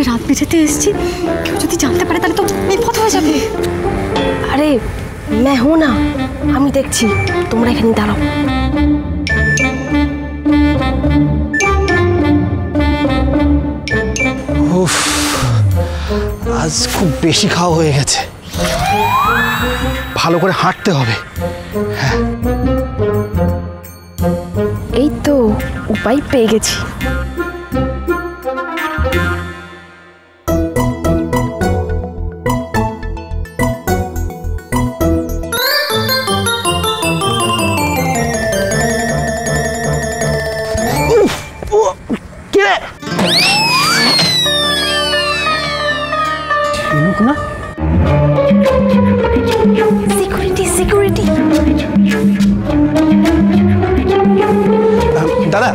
রাত বিরেতে এসেছি, কেউ যদি জানতে পারে তাহলে তো বিপদ হয়ে যাবে। আরে मैं हूं না, আমি দেখছি, তোমরা এখানে দাঁড়াও। উফ, আজ খুব বেশি খাওয়া হয়ে গেছে, ভালো করে হাঁটতে হবে। হ্যাঁ, এই তো উপায় পেয়ে গেছি। না সিকিউরিটি সিকিউরিটি। দাদা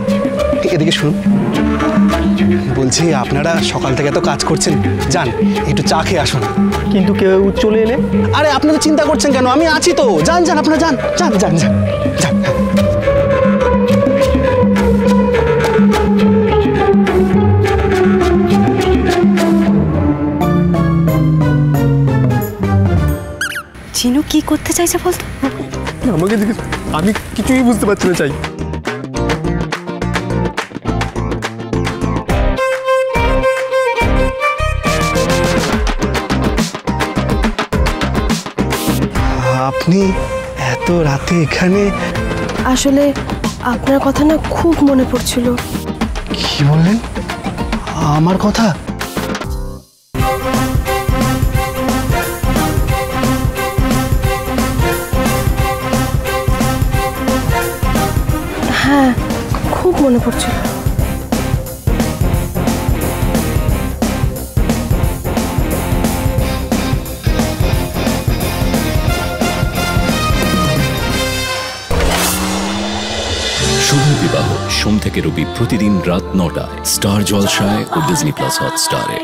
এদিকে শুনুন, বলছি আপনারা সকাল থেকে এত কাজ করছেন, যান একটু চা খেয়ে আসুন। কিন্তু কেউ চলে এলে? আরে আপনারা চিন্তা করছেন কেন, আমি আছি তো, যান যান আপনারা যান যান যান যান যান। চিনু কি করতে চাইছে বলতো? আমাকে জিজ্ঞেস, আমি কিছুই বুঝতে পারছি না। চাই আপনি এত রাতে এখানে? আসলে আপনার কথা না খুব মনে পড়ছিল। কি বললেন? আমার কথা? হ্যাঁ, খুব মনে পড়ছিল। শুভ বিবাহ সোম থেকে রবি প্রতিদিন রাত ৯টায় স্টার জলসায় ও ডিজনি প্লাস হটস্টারে।